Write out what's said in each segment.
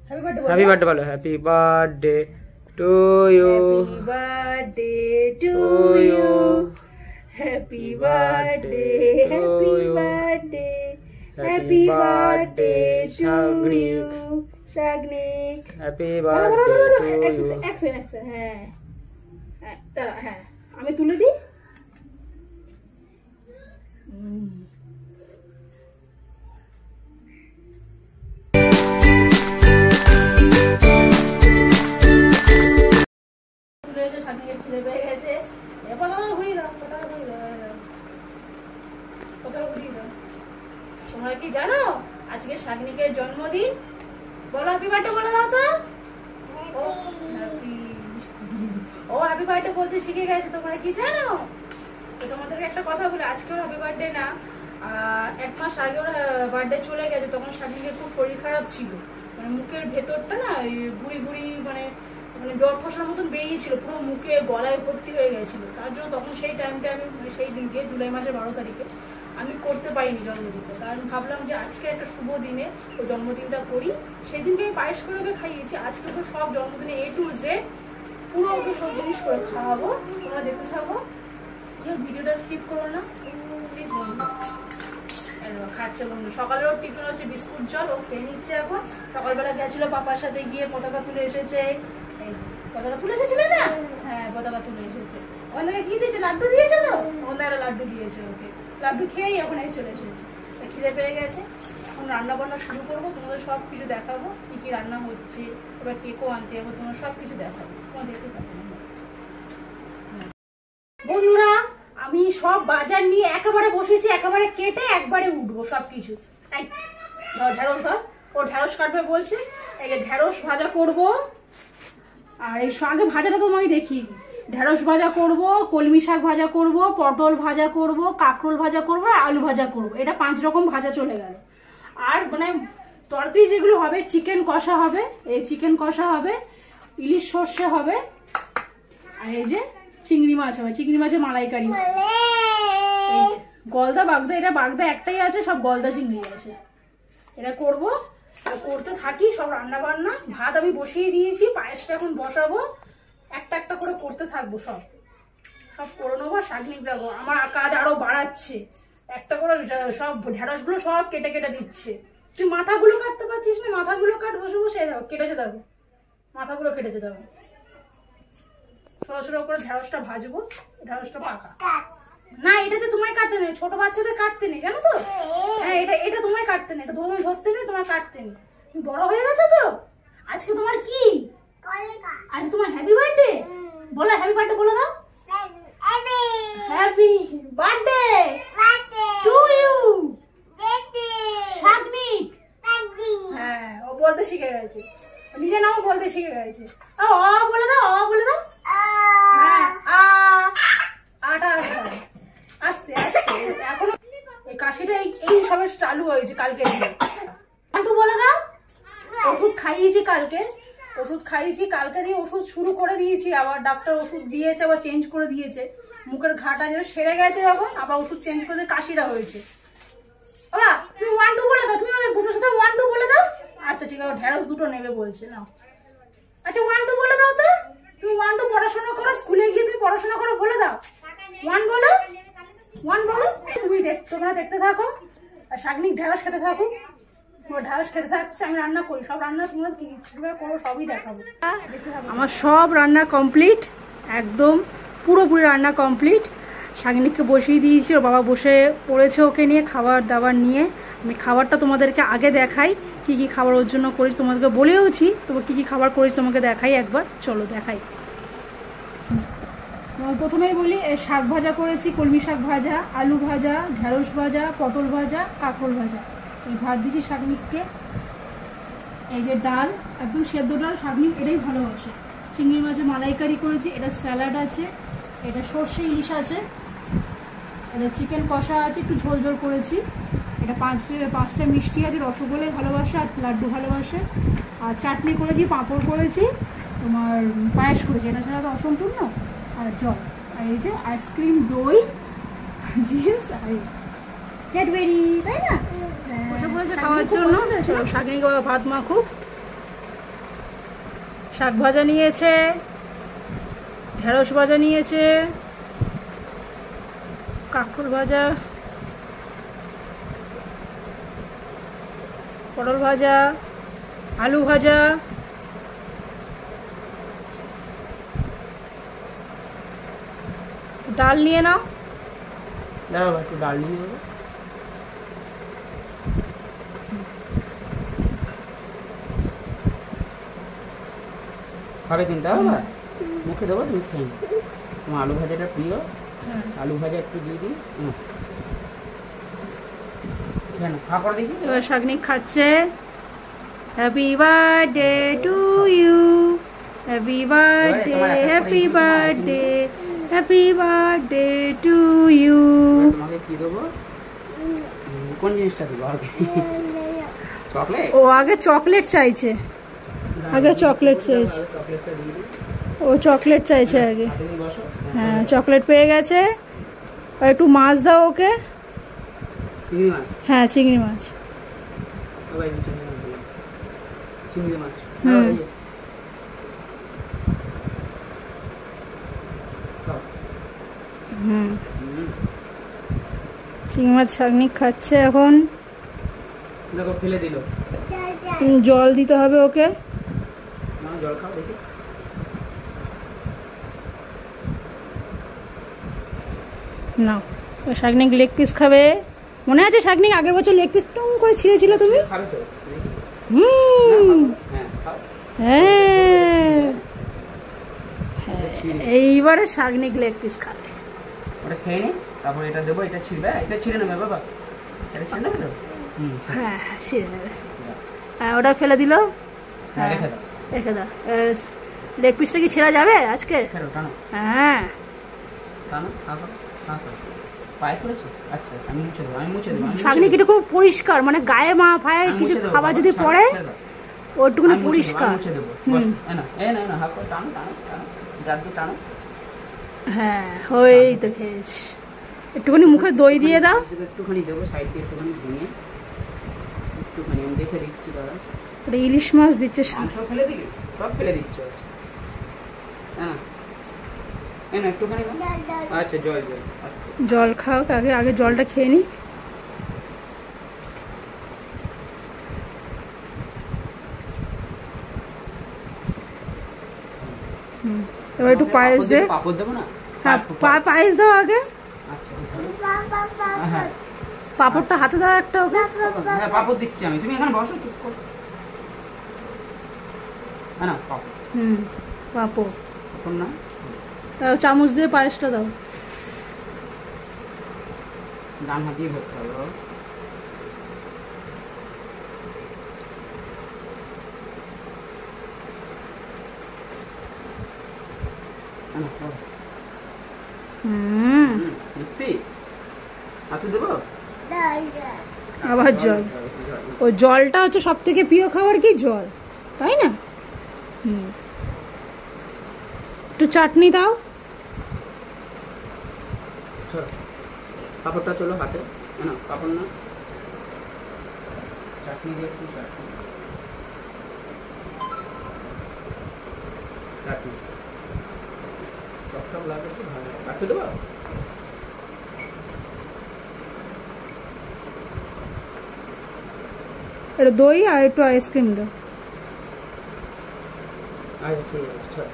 Happy birthday बोलो happy birthday to you happy birthday to you happy birthday happy birthday Shagnik happy birthday to you action হ্যাঁ তারা হ্যাঁ আমি তুলে দিই খিদে পেয়ে গেছে তোমরা কি জানো আজকে শাগনিকের জন্মদিন বলো হ্যাপি বার্থডে বলে দাও তো ও হ্যাপি বার্থডে বলতে শিখে গেছে তোমরা কি জানো তো তোমাদেরকে একটা কথা বলি আজকে ওর হ্যাপি বার্থডে না এক মাস আগে ওর বার্থডে চলে গেছে তখন শাগনিকের খুব শরীর খারাপ ছিল মানে মুখের ভেতরটা না গুড়ি গুড়ি মানে জ্বর ফসার মতন বেরিয়েছিল পুরো মুখে গলায় ভর্তি হয়ে গেছিল তার জন্য তখন সেই টাইমটা আমি সেই দিনকে জুলাই মাসের 12 তারিখে আমি করতে পারিনি জন্মদিনটা কারণ ভাবলাম যে আজকে একটা শুভ দিনে ওই জন্মদিনটা করি সেই দিনকে আমি পায়েস করে ওকে খাইয়েছি আজকে তো সব জন্মদিনে A to Z পুরো ওকে সব জিনিস করে খাওয়াবো তোমরা দেখতে থাকো কেউ ভিডিওটা স্কিপ করো না প্লিজ বন্ধু খাচ্ছে বন্ধু সকালের টিফিন হচ্ছে বিস্কুট জল ও খেয়ে নিচ্ছে এখন সকালবেলা গেছিল পাপার সাথে গিয়ে পতাকা তুলে এসেছে এই যে পতাকা তুলে এসেছিল না হ্যাঁ পতাকা তুলে এসেছে ওখানে কি দিয়েছে লাড্ডু দিয়েছে তো ওখানে লাড্ডু দিয়েছে ওকে লাড্ডু খেয়েই এখন এই চলে এসেছে খিদে পেয়ে গেছে এখন রান্না বান্না শুরু করবো তোমাদের সব কিছু দেখাবো কি কি রান্না হচ্ছে এবার কেকও আনতে যাবো তোমার সব কিছু দেখাবো তোমার দেখতে থাকো বন্ধুরা আমি সব বাজার নিয়ে একেবারে বসেছি একেবারে কেটে একবারে উঠবো সবকিছু ঢেঁড়স ধর ও ঢেঁড়স কাটবে বলছে এই যে ঢেঁড়স ভাজা করব আর এই আগে ভাজাটা তোমাকে দেখি ঢেঁড়স ভাজা করব কলমি শাক ভাজা করব পটল ভাজা করব কাঁকরোল ভাজা করব আর আলু ভাজা করব এটা 5 রকম ভাজা চলে গেল আর মানে তরকারি যেগুলো হবে চিকেন কষা হবে এই চিকেন কষা হবে ইলিশ সর্ষে হবে আর এই যে চিংড়ি মাছ হবে চিংড়ি মাছের মালাইকারি এই যে গলদা বাগদা এটা বাগদা একটাই আছে সব গলদা চিংড়ি আছে এটা করব করতে থাকি সব রান্না বান্না ভাত আমি বসিয়ে দিয়েছি পায়েসটা এখন বসাবো একটা একটা করে করতে থাকবো সব সব করে নেবো শাগনিক দেবো আমার কাজ আরো বাড়াচ্ছে একটা করে সব ঢেঁড়সগুলো সব কেটে কেটে দিচ্ছে তুই মাথাগুলো কাটতে পারছিস না মাথাগুলো কাট বসে বসে কেটেছে দেবো মাথাগুলো কেটেছে দেবো ছোট ছোট করে ঢেঁড়সটা ভাজবো ঢেঁড়সটা পাকা না এটাতে তোমায় কাটতে নেই ছোট বাচ্চাদের কাটতে নেই জানো তো হ্যাঁ এটা তোমায় কাটতে নেই এটা তোমায় ধরতে নেই তোমায় কাটতে নেই তুমি বড় হয়ে গেছো তো আজকে তোমার কি আজ তোমার হ্যাপি বার্থডে বলো হ্যাপি বার্থডে বলে দাও happy birthday to you Sagnik হ্যাঁ ও বলতে শিখে গেছে নিজের নামও বলতে শিখে গেছে বলে দাও বলে দাও হ্যাঁ আটা আস্তে আস্তে এখন এই কাশিটা এই সবে চালু হয়েছে কালকে দিয়ে বলে দাও ওষুধ খাইয়েছি কালকে দিয়ে ওষুধ শুরু করে দিয়েছি আবার ডাক্তার ওষুধ দিয়েছে আবার চেঞ্জ করে দিয়েছে মুখের ঘাটা যেন সেরে গেছে যখন আবার ওষুধ চেঞ্জ করে কাশিটা হয়েছে বাবা তুমি 1 2 বলে দাও তুমি দুটোর সাথে 1 2 বলে দাও আচ্ছা ঠিক আছে ঢেঁড়স দুটো নেবে বলছে না আচ্ছা 1 2 বলে দাও তো তুমি 1 2 পড়াশোনা করো স্কুলে গিয়ে তুমি পড়াশোনা করো বলে দাও 1 বলো তুমি তোমরা দেখতে থাকো আর শাগনিক ঢেঁড়স খেতে থাকো ঢেঁড়স খেতে থাকছে আমি রান্না করি সব রান্না তোমরা কিভাবে করো সবই দেখাবো আমার সব রান্না কমপ্লিট একদম পুরোপুরি রান্না কমপ্লিট শাগনিককে বসিয়ে দিয়েছি ওর বাবা বসে পড়েছে ওকে নিয়ে খাবার দাবার নিয়ে আমি খাবারটা তোমাদেরকে আগে দেখাই কি কি খাবার ওর জন্য করেছি তোমাদেরকে বলেওছি তোমার কি কি খাবার করেছি তোমাকে দেখাই একবার চলো দেখাই প্রথমেই বলি শাক ভাজা করেছি কলমি শাক ভাজা আলু ভাজা ঢেঁড়স ভাজা পটল ভাজা কাঁকরোল ভাজা এই ভাত দিয়েছি শাগনিককে এই যে ডাল একদম সেদ্ধ ডাল শাগনিক এটাই ভালোবাসে চিংড়ি মাছের মালাইকারি করেছি এটা স্যালাড আছে এটা সর্ষে ইলিশ আছে এটা চিকেন কষা আছে একটু ঝোল ঝোল করেছি এটা 5টা মিষ্টি আছে রসগোল্লা ভালোবাসে আর লাড্ডু ভালোবাসে আর চাটনি করেছি পাঁপড় করেছি তোমার পায়েস করেছি এটা ছাড়া তো অসম্পূর্ণ আর জল আর এই যে আইসক্রিম দই জিপস আর ক্যাডবেরি তাই না বসে পড়েছে খাওয়ার জন্য চলো শাগনিক ভাত মাখুক শাক ভাজা নিয়েছে, ঢেঁড়স ভাজা নিয়েছে, কাঁকরোল ভাজা, পটল ভাজা, আলু ভাজা, ডাল নিয়ে নাও। দাঁড়াও একটু ডাল নিয়ে নেবো। খাবে কিন্তু আবার মুখে দেবো, তুমি খেয়ে নিও। তোমার আলু ভাজাটা প্রিয়, আলু ভাজা একটু দিয়ে দিই। কেন খা করে দেখি। এবার শাগনিক খাচ্ছে। Happy birthday to you, happy birthday, happy birthday, happy birthday to you. তোমাকে কি দেবো, কোন জিনিসটা দেবো আগে? চকলেট? ও আগে চকলেট চাইছে, আগে চকলেট চাইছে, চকলেটটা দিয়ে দিই। ও চকলেট চাইছে আগে। হাতে নিয়ে বসো। হ্যাঁ চকলেট পেয়ে গেছে। আর একটু মাছ দাও ওকে। চিংড়ি মাছ? হ্যাঁ চিংড়ি মাছ। সবাই চিংড়ি মাছ দিলাম। চিংড়ি মাছ। হুম। খাও। হুম, চিংড়ি মাছ শাগনিক খাচ্ছে এখন। দেখো ফেলে দিল। জল দিতে হবে ওকে। না জল খাও দেখি। না শাগনিক লেগ পিস খাবে। মনে আছে শাগনিক আগের বছর লেগ পিস টং করে ছিঁড়েছিল তুমি? খাবে তো? হুম, হ্যাঁ খাও। হ্যাঁ এইবারে শাগনিক লেগ পিস খাবে। ওটা খেয়ে নি, তারপর এটা দেবো। এটা ছিঁড়বে, এটা ছিঁড়ে নেবে বাবা, এটা ছিঁড়ে নেবে তো। হ্যাঁ হ্যাঁ ছিঁড়ে নেবে। হ্যাঁ ওটা ফেলে দিল। হ্যাঁ রেখে দাও। রেখে দাও। লেগ পিসটা কি ছেঁড়া যাবে আজকে? ছেড়ো, টানো হ্যাঁ টানো। পায়ে পড়েছে? আচ্ছা আচ্ছা, আমি মুছে দেবো, আমি মুছে দেবো। শাগনিক একটু খুব পরিষ্কার, মানে গায়ে মা ফায়ে কিছু খাবার যদি পড়ে ওটুকুনি পরিষ্কার। মুছে দেবো। বসো, এই না হাত করে টানো টানো টানো, গাছ দিয়ে টানো। হ্যাঁ হয়েই তো খেয়েছি। একটুখানি মুখে দই দিয়ে দাও। একটুখানি দেবো সাইড দিয়ে, একটুখানি দিয়ে একটুখানি আমি দেখে দিচ্ছি। দাদা ওটা ইলিশ মাছ দিচ্ছে। মাংস ফেলে দিলি? সব ফেলে দিচ্ছে। হ্যাঁ না একটুখানি না। আচ্ছা জল জল জল খাও আগে, আগে জলটা খেয়ে নিক। এবার একটু পায়েস দে। পাপড় দেবো না? হ্যাঁ পায়েস দাও আগে। আচ্ছা হ্যাঁ পাপড়টা হাতে দাও একটা ওকে। হ্যাঁ পাপড় দিচ্ছি আমি, তুমি এখানে বসো চুপ করো। হ্যাঁ না পাপড়। পাপড় পাপড় না, চামচ দিয়ে পায়েসটা দাও। ডান হাত দিয়ে ধরতে হবে। সত্যি হাতে দেবো? আবার জল। ও জলটা হচ্ছে সব থেকে প্রিয় খাবার কি? জল, তাই না? একটু চাটনি দাও। পাপড়টা চলো হাতে। না পাপড় না, চাটনি দিয়ে একটু চাটনি টকটক লাগে তো ভালো লাগে। কাটতে দেবো? একটু দই আর একটু আইসক্রিম দাও। আচ্ছা ঠিক আছে চল।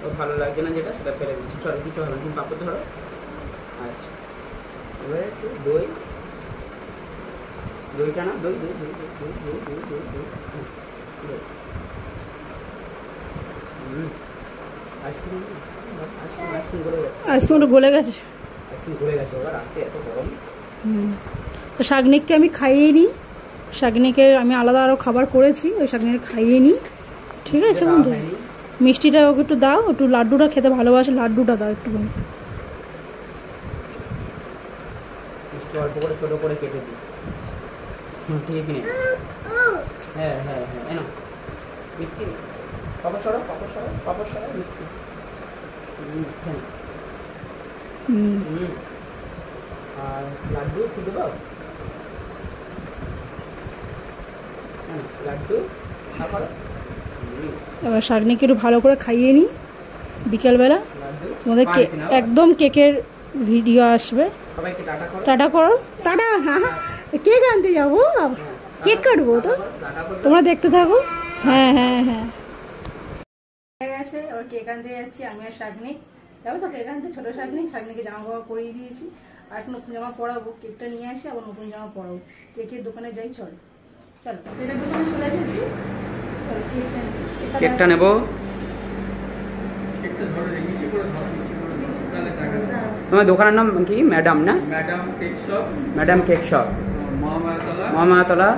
ও ভালো লাগছে না যেটা সেটা ফেলে দিচ্ছি। চলো কিছু হবে না, তুমি পাপড় ধরো। আচ্ছা এবারে একটু দই, দইটা না, দই দই দই দই দই দই দই দই দই দই। আইসক্রিম আইসক্রিম আইসক্রিম গলে যাচ্ছে। আইসক্রিমটা গলে গেছে। আইসক্রিম গলে গেছে, ওরা আছে এত গরম। তো শাগনিককে আমি খাইয়ে নিই। শাগনিকের আমি আলাদা আরও খাবার করেছি, ওই শাগনিকে খাইয়ে নিই। ঠিক আছে বন্ধু, মিষ্টিটা ওকে একটু দাও। একটু লাড্ডুটা খেতে ভালোবাসে, লাড্ডুটা দাও একটুখানি। মিষ্টি অল্প করে ছোটো করে কেটে দিই। ঠিক নেই। হ্যাঁ হ্যাঁ হ্যাঁ এনো মিষ্টি। পাপড় সরাও পাপড় সরাও পাপড় সরাও মিষ্টি। হ্যাঁ আর লাড্ডু একটু দেবো? হ্যাঁ লাড্ডু খা করো। এবার শাগনিকে একটু ভালো করে খাইয়ে নিই বিকেলবেলা। তোমাদের একদম কেকের ভিডিও আসবে। সবাইকে টাটা করো। টাটা করো, টাটা। কেক আনতে যাবো, কেক কাটবো তো, তোমরা দেখতে থাকো। হ্যাঁ হ্যাঁ হ্যাঁ হয়ে গেছে। এবার কেক আনতে যাচ্ছি আমি আর শাগনি যাবো তো কেক আনতে। ছোটো শাগনিকে জামা কাপড় পরিয়ে দিয়েছি, আর নতুন জামা পরাবো। কেকটা নিয়ে আসি আবার নতুন জামা পরাবো। কেকের দোকানে যাই, চলো চলো কেকের দোকানে চলে এসেছি। চলো কেকটা নেবো। তোমার দোকানের নাম কি? ম্যাডাম না? Madam cake shop, Mahamayatala.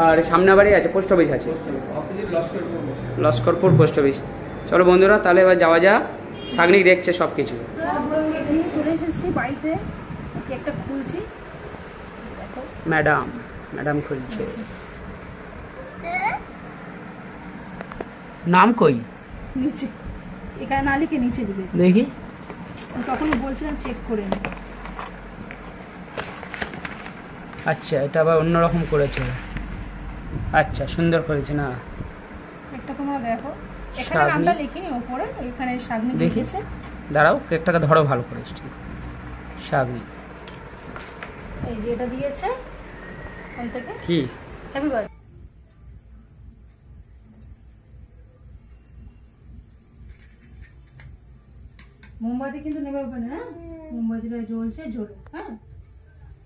আর সামনে বাড়ি আছে, পোস্ট অফিস আছে, লস্করপুর পোস্ট অফিস। চলো বন্ধুরা তাহলে এবার যাওয়া যাক। শাগনিক দেখছে সব কিছু। চলে এসেছি বাড়িতে, কেকটা খুলছি। ম্যাডাম খুলছে। নাম কই? নিচে, এখানে না লিখে নিচে লিখেছি। দেখি, তখনই বলছিলাম চেক করে নি। আচ্ছা, এটা আবার অন্যরকম করেছে। আচ্ছা, সুন্দর করেছে না? একটা তোমরা দেখো, এখানে নামটা লিখিনি উপরে, এখানে শাগনিক লিখেছে। দাঁড়াও, কেকটাকে ধরো ভালো করে। শাগনিক এই যে এটা দিয়েছে কোন থেকে? কি? Happy birthday. মোমবাতি কিন্তু নেবে ওখানে, হ্যাঁ? মোমবাতিটা জ্বলছে জোরে, হ্যাঁ?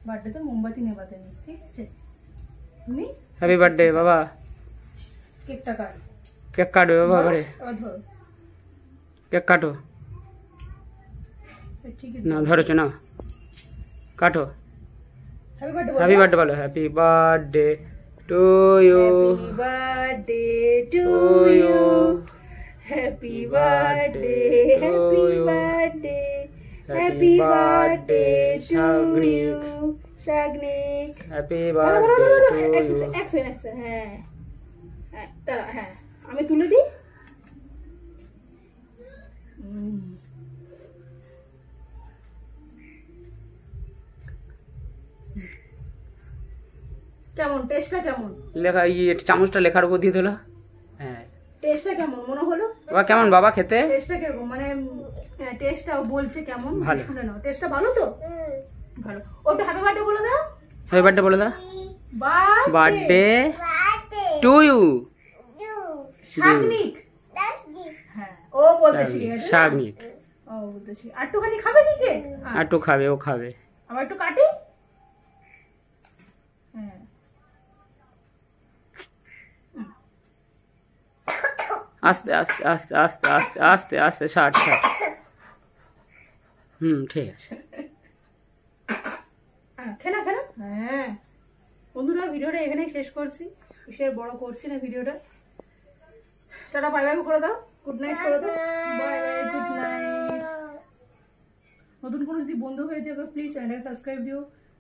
বার্থডেতে মোমবাতি নেবাতে নেই, ঠিক আছে? তুমি হ্যাপি বার্থডে বাবা। কেকটা কাটো। কেক কাটো বাবা। ধরো, ধরো। কেক কাটো। ঠিক আছে, না ধরেছো না, কাটো। Happy birthday. হ্যাপি বার্থডে বলো। Happy birthday to you. Happy birthday to you. Happy birthday, happy birthday, happy birthday Sagnik. Sagnik happy birthday to you. হ্যাঁ দাঁড়া, হ্যাঁ আমি তুলে দিই। কেমন টেস্টটা? কেমন লেখা? চামচটা লেখার উপর দিয়ে দিল। হ্যাঁ, টেস্টটা কেমন মনে হলো? বাবা কেমন বাবা খেতে? টেস্টটা কিরকম মানে? টেস্টটা বলছে কেমন, ভালো। শুনে নাও। টেস্টটা ভালো তো? ভালো। ওটা হ্যাপি বার্থডে বলে দাও। হ্যাপি বার্থডে বলে দাও। Birthday to you Sagnik. হ্যাঁ, ও বলতে শিখে গেছে। শাগনিক ও বলতে শিখে। আরটুখানি খাবে কি কে? আর একটু খাবে, ও খাবে। আবার একটু কাটি। হ্যাঁ, আস্তে আস্তে আস্তে আস্তে আস্তে আস্তে আস্তে ষাট। ঠিক আছে। খেলা খেলা। হ্যাঁ বন্ধুরা, ভিডিওটা এখানেই শেষ করছি। বিশেষ বড় করছি না ভিডিওটা। টাটা, বাই বাই করে দাও, গুড নাইট করে দাও। Bye bye, good night. নতুন কোনো যদি বন্ধু হয়ে থাকো প্লিজ চ্যানেলটাকে সাবস্ক্রাইব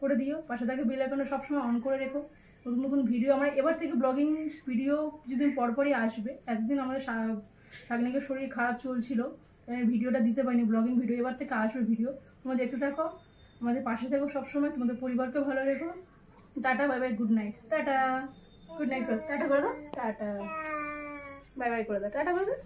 করে দিও। পাশে থাকে বেল আইকনটা সবসময় অন করে রেখো। নতুন নতুন ভিডিও আমার এবার থেকে ব্লগিং ভিডিও কিছুদিন পরপরই আসবে। এতদিন আমাদের শাগনিকের শরীর খারাপ চলছিল, ভিডিওটা দিতে পারিনি, ব্লগিং ভিডিও। এবার থেকে আসবে ভিডিও, তোমরা দেখতে থাকো, আমাদের পাশে থেকো সবসময়। তোমাদের পরিবারকে ভালো রেখো। Tata, bye bye, good night. Tata, good night করে টাটা করে দাও। টাটা, বাই বাই করে দাও। টাটা করে দাও।